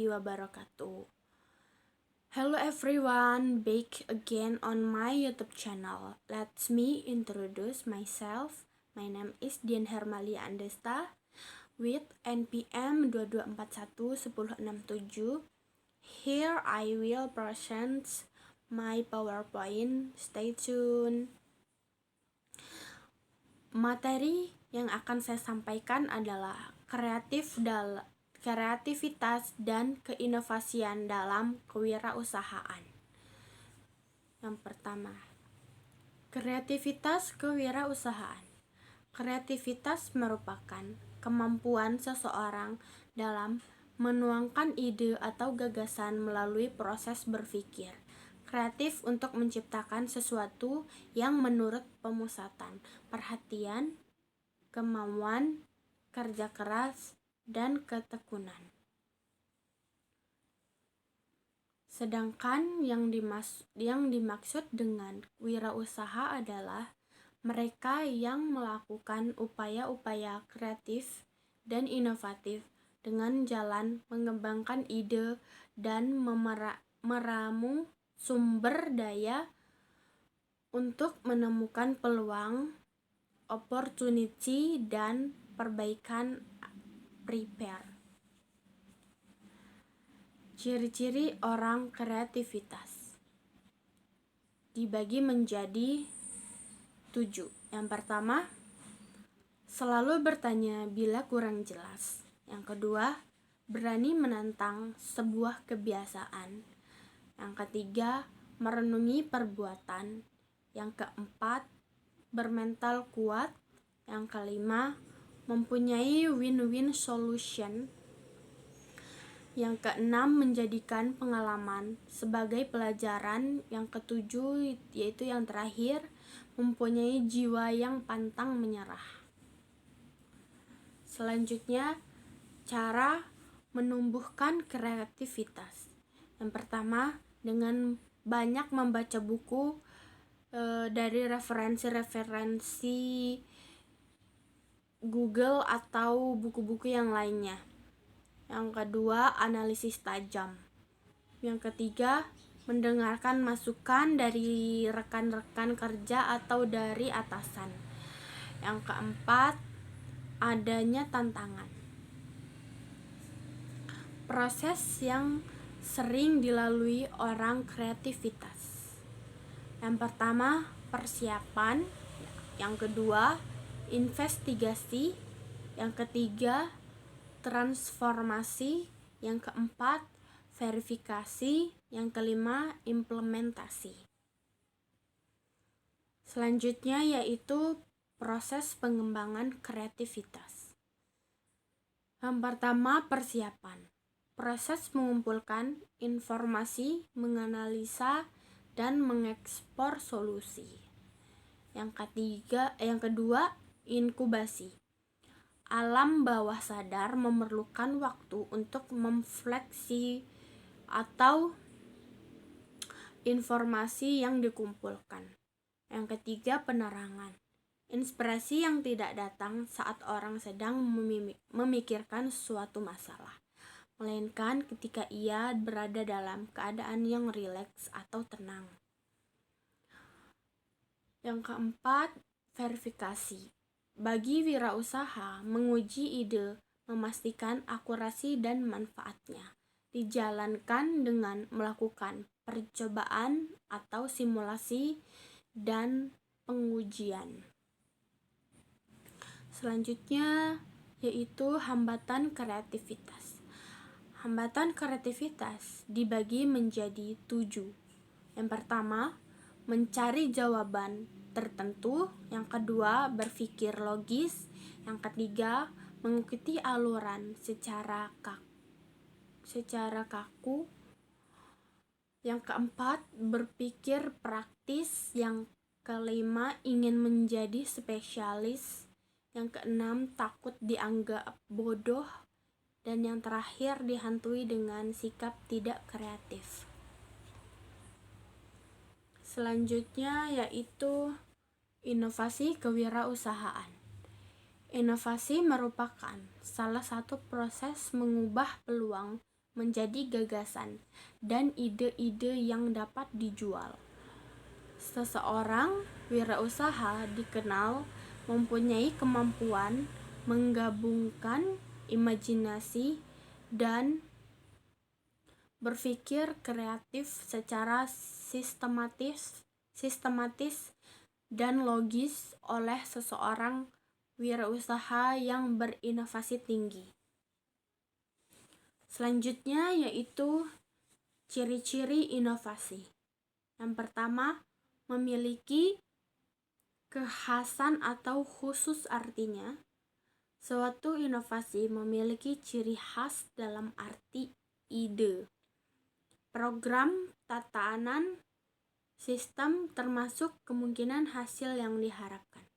wabarakatuh. Hello everyone, back again on my YouTube channel. Let me introduce myself. My name is Dian Hermalia Andesta with NPM 22411067. Here I will present my PowerPoint. Stay tuned. Materi yang akan saya sampaikan adalah kreativitas dan keinovasian dalam kewirausahaan. Yang pertama, kreativitas kewirausahaan. Kreativitas merupakan kemampuan seseorang dalam menuangkan ide atau gagasan melalui proses berpikir kreatif untuk menciptakan sesuatu yang menurut pemusatan perhatian, kemauan, kerja keras, dan ketekunan. Sedangkan yang dimaksud dengan wirausaha adalah mereka yang melakukan upaya-upaya kreatif dan inovatif dengan jalan mengembangkan ide dan meramu sumber daya untuk menemukan peluang, opportunity, dan perbaikan. Prepare. Ciri-ciri orang kreativitas dibagi menjadi 7. Yang pertama, selalu bertanya bila kurang jelas. Yang kedua, berani menantang sebuah kebiasaan. Yang ketiga, merenungi perbuatan. Yang keempat, bermental kuat. Yang kelima, mempunyai win-win solution. Yang keenam, menjadikan pengalaman sebagai pelajaran. Yang ketujuh, yaitu yang terakhir, mempunyai jiwa yang pantang menyerah. Selanjutnya, cara menumbuhkan kreativitas. Yang pertama, dengan banyak membaca buku dari referensi Google atau buku-buku yang lainnya. Yang kedua, analisis tajam. Yang ketiga, mendengarkan masukan dari rekan-rekan kerja atau dari atasan. Yang keempat, adanya tantangan. Proses yang sering dilalui orang kreativitas. Yang pertama, persiapan. Yang kedua, investigasi. Yang ketiga, transformasi. Yang keempat, verifikasi. Yang kelima, implementasi. Selanjutnya yaitu proses pengembangan kreativitas. Yang pertama, persiapan. Proses mengumpulkan informasi, menganalisa, dan mengekspor solusi. Yang kedua, inkubasi. Alam bawah sadar memerlukan waktu untuk memfleksi atau informasi yang dikumpulkan. Yang ketiga, penerangan. Inspirasi yang tidak datang saat orang sedang memikirkan suatu masalah, melainkan ketika ia berada dalam keadaan yang rileks atau tenang. Yang keempat, verifikasi. Bagi wirausaha, menguji ide, memastikan akurasi dan manfaatnya, dijalankan dengan melakukan percobaan atau simulasi dan pengujian. Selanjutnya yaitu hambatan kreativitas. Hambatan kreativitas dibagi menjadi 7. Yang pertama, mencari jawaban tertentu. Yang kedua, berpikir logis. Yang ketiga, mengikuti aluran secara kaku. Yang keempat, berpikir praktis. Yang kelima, ingin menjadi spesialis. Yang keenam, takut dianggap bodoh. Dan yang terakhir, dihantui dengan sikap tidak kreatif. Selanjutnya yaitu inovasi kewirausahaan. Inovasi merupakan salah satu proses mengubah peluang menjadi gagasan dan ide-ide yang dapat dijual. Seseorang wirausaha dikenal mempunyai kemampuan menggabungkan imajinasi dan berpikir kreatif secara sistematis dan logis oleh seseorang wirausaha yang berinovasi tinggi. Selanjutnya yaitu ciri-ciri inovasi. Yang pertama, memiliki kekhasan atau khusus, artinya suatu inovasi memiliki ciri khas dalam arti ide, program, tatanan, sistem, termasuk kemungkinan hasil yang diharapkan.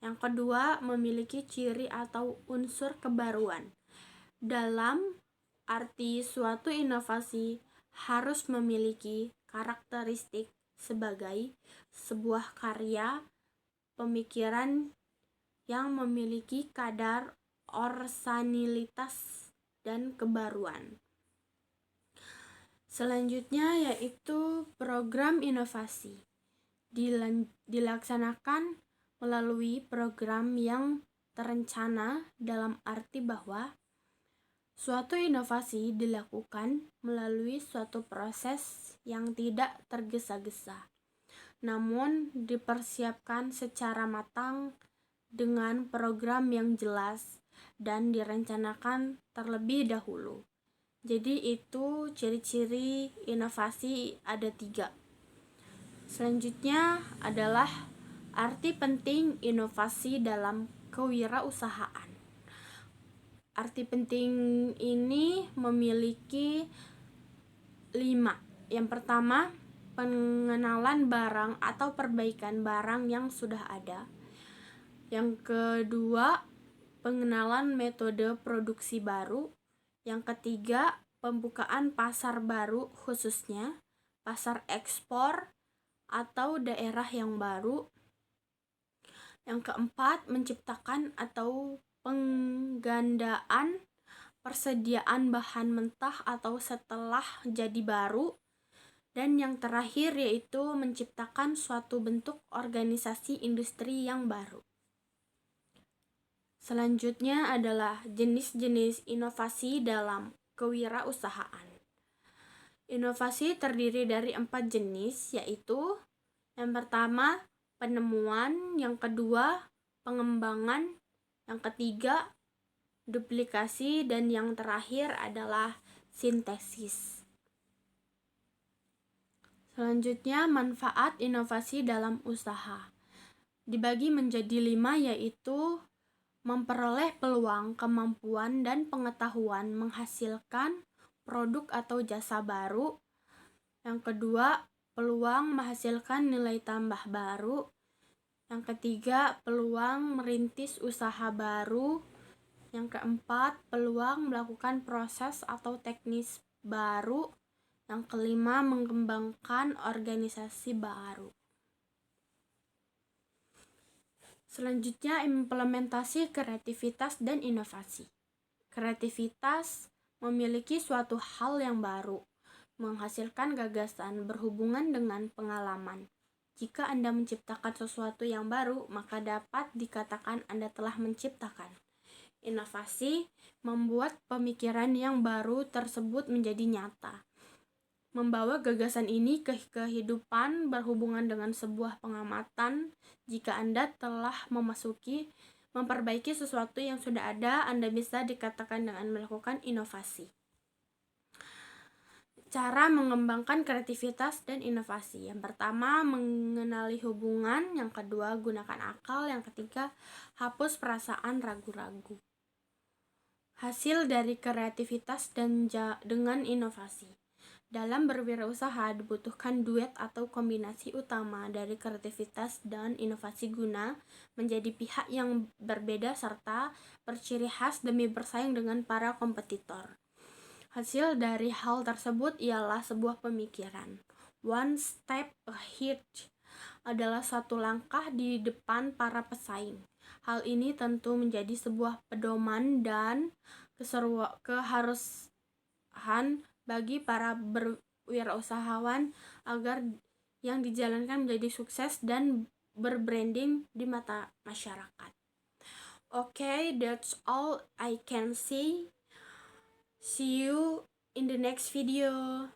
Yang kedua, memiliki ciri atau unsur kebaruan. Dalam arti suatu inovasi harus memiliki karakteristik sebagai sebuah karya pemikiran yang memiliki kadar orisinalitas dan kebaruan. Selanjutnya yaitu program inovasi. Dilaksanakan melalui program yang terencana, dalam arti bahwa suatu inovasi dilakukan melalui suatu proses yang tidak tergesa-gesa, namun dipersiapkan secara matang dengan program yang jelas dan direncanakan terlebih dahulu. Jadi itu ciri-ciri inovasi, ada 3. Selanjutnya adalah arti penting inovasi dalam kewirausahaan. Arti penting ini memiliki 5. Yang pertama, pengenalan barang atau perbaikan barang yang sudah ada. Yang kedua, pengenalan metode produksi baru. Yang ketiga, pembukaan pasar baru, khususnya pasar ekspor atau daerah yang baru. Yang keempat, menciptakan atau penggandaan persediaan bahan mentah atau setelah jadi baru. Dan yang terakhir yaitu menciptakan suatu bentuk organisasi industri yang baru. Selanjutnya adalah jenis-jenis inovasi dalam kewirausahaan. Inovasi terdiri dari 4 jenis, yaitu yang pertama, penemuan, yang kedua, pengembangan, yang ketiga, duplikasi, dan yang terakhir adalah sintesis. Selanjutnya, manfaat inovasi dalam usaha. Dibagi menjadi 5, yaitu memperoleh peluang, kemampuan, dan pengetahuan menghasilkan produk atau jasa baru. Yang kedua, peluang menghasilkan nilai tambah baru. Yang ketiga, peluang merintis usaha baru. Yang keempat, peluang melakukan proses atau teknis baru. Yang kelima, mengembangkan organisasi baru. Selanjutnya, implementasi kreativitas dan inovasi. Kreativitas memiliki suatu hal yang baru, menghasilkan gagasan berhubungan dengan pengalaman. Jika Anda menciptakan sesuatu yang baru, maka dapat dikatakan Anda telah menciptakan. Inovasi membuat pemikiran yang baru tersebut menjadi nyata. Membawa gagasan ini ke kehidupan berhubungan dengan sebuah pengamatan. Jika Anda telah memperbaiki sesuatu yang sudah ada, Anda bisa dikatakan dengan melakukan inovasi. Cara mengembangkan kreativitas dan inovasi. Yang pertama, mengenali hubungan. Yang kedua, gunakan akal. Yang ketiga, hapus perasaan ragu-ragu. Hasil dari kreativitas dengan inovasi. Dalam berwirausaha dibutuhkan duet atau kombinasi utama dari kreativitas dan inovasi guna menjadi pihak yang berbeda serta berciri khas demi bersaing dengan para kompetitor. Hasil dari hal tersebut ialah sebuah pemikiran. One step ahead adalah satu langkah di depan para pesaing. Hal ini tentu menjadi sebuah pedoman dan bahan bagi para berwirausahawan agar yang dijalankan menjadi sukses dan berbranding di mata masyarakat. Okay, that's all I can say. See you in the next video.